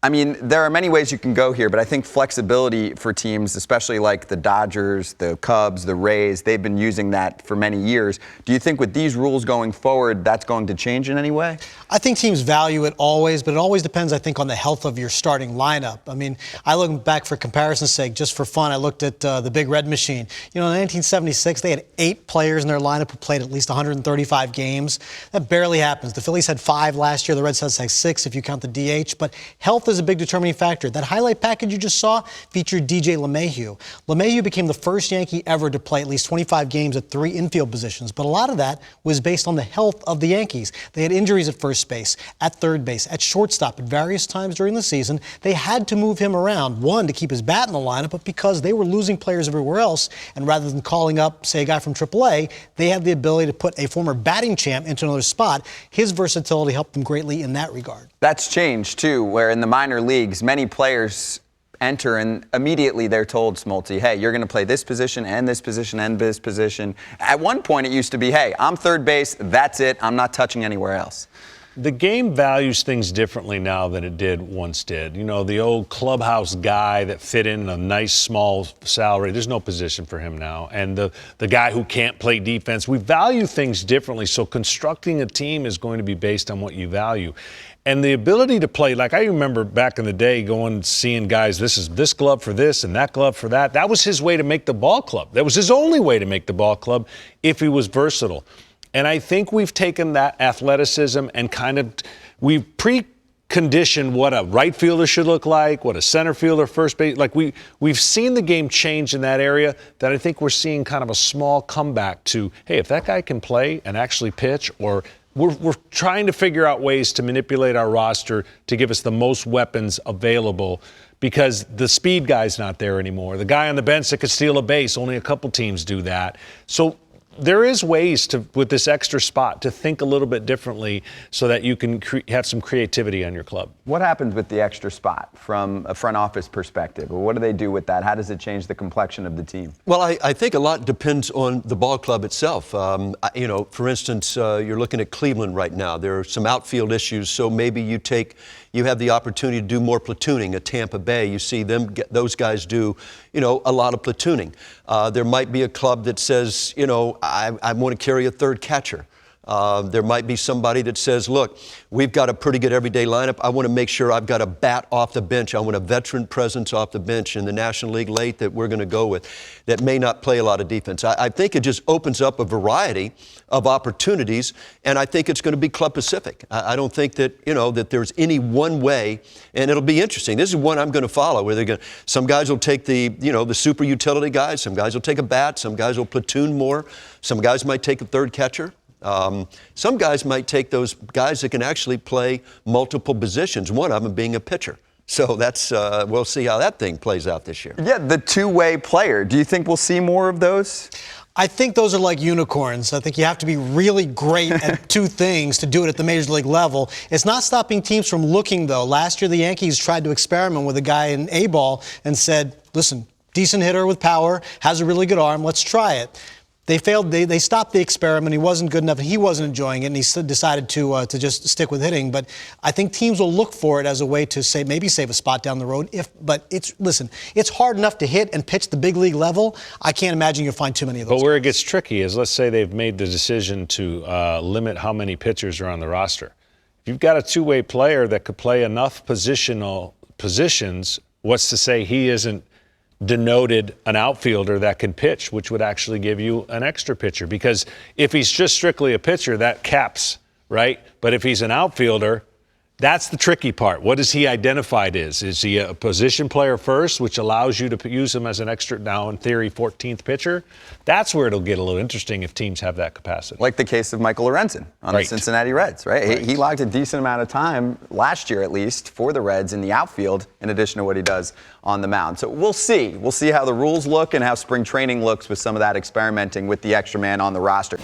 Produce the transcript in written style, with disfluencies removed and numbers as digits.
I mean, there are many ways you can go here, but I think flexibility for teams, especially like the Dodgers, the Cubs, the Rays, they've been using that for many years. Do you think with these rules going forward, that's going to change in any way? I think teams value it always, but it always depends, I think, on the health of your starting lineup. I mean, I look back for comparison's sake, just for fun, I looked at the Big Red Machine. You know, in 1976, they had 8 players in their lineup who played at least 135 games. That barely happens. The Phillies had 5 last year. The Red Sox had 6 if you count the DH. But health is a big determining factor. That highlight package you just saw featured DJ LeMahieu. LeMahieu became the first Yankee ever to play at least 25 games at 3 infield positions. But a lot of that was based on the health of the Yankees. They had injuries at first base, at third base, at shortstop at various times during the season. They had to move him around, one, to keep his bat in the lineup, but because they were losing players everywhere else, and rather than calling up, say, a guy from AAA, they had the ability to put a former batting champ into another spot. His versatility helped them greatly in that regard. That's changed, too, where in the minor leagues, many players enter and immediately they're told, Smolty, hey, you're going to play this position and this position and this position. At one point, it used to be, hey, I'm third base, that's it, I'm not touching anywhere else. The game values things differently now than it once did. You know, the old clubhouse guy that fit in a nice small salary, there's no position for him now. And the guy who can't play defense, we value things differently. So constructing a team is going to be based on what you value. And the ability to play, like I remember back in the day going and seeing guys, this is this glove for this and that glove for that. That was his way to make the ball club. That was his only way to make the ball club if he was versatile. And I think we've taken that athleticism and we've preconditioned what a right fielder should look like, what a center fielder, first base. Like we've seen the game change in that area that I think we're seeing kind of a small comeback to, hey, if that guy can play and actually pitch, or we're trying to figure out ways to manipulate our roster to give us the most weapons available, because the speed guy's not there anymore. The guy on the bench that could steal a base, only a couple teams do that. So there is ways to, with this extra spot, to think a little bit differently so that you can have some creativity on your club. What happens with the extra spot from a front office perspective? Or what do they do with that? How does it change the complexion of the team? Well, I think a lot depends on the ball club itself. You know, for instance, you're looking at Cleveland right now. There are some outfield issues, so maybe you have the opportunity to do more platooning. At Tampa Bay, you see those guys do, you know, a lot of platooning. There might be a club that says, you know, I want to carry a third catcher. There might be somebody that says, look, we've got a pretty good everyday lineup. I want to make sure I've got a bat off the bench. I want a veteran presence off the bench in the National League late that we're going to go with that may not play a lot of defense. I think it just opens up a variety of opportunities, and I think it's going to be club specific. I don't think that, you know, that there's any one way, and it'll be interesting. This is one I'm going to follow, where some guys will take the super utility guys, some guys will take a bat, some guys will platoon more, some guys might take a third catcher. Some guys might take those guys that can actually play multiple positions, one of them being a pitcher. So that's we'll see how that thing plays out this year. Yeah, the two-way player. Do you think we'll see more of those? I think those are like unicorns. I think you have to be really great at two things to do it at the major league level. It's not stopping teams from looking, though. Last year, the Yankees tried to experiment with a guy in A-ball and said, listen, decent hitter with power, has a really good arm, let's try it. They failed. They stopped the experiment. He wasn't good enough. He wasn't enjoying it, and he decided to just stick with hitting. But I think teams will look for it as a way to maybe save a spot down the road. But it's hard enough to hit and pitch the big league level. I can't imagine you'll find too many of those. But where it gets tricky is, let's say they've made the decision to limit how many pitchers are on the roster. If you've got a two-way player that could play enough positions, what's to say he isn't denoted an outfielder that can pitch, which would actually give you an extra pitcher? Because if he's just strictly a pitcher, that caps, right? But if he's an outfielder, that's the tricky part. What is he identified as? Is he a position player first, which allows you to use him as an extra, now in theory, 14th pitcher? That's where it'll get a little interesting if teams have that capacity. Like the case of Michael Lorenzen on the Cincinnati Reds, right? He logged a decent amount of time last year, at least, for the Reds in the outfield, in addition to what he does on the mound. So we'll see. We'll see how the rules look and how spring training looks with some of that experimenting with the extra man on the roster.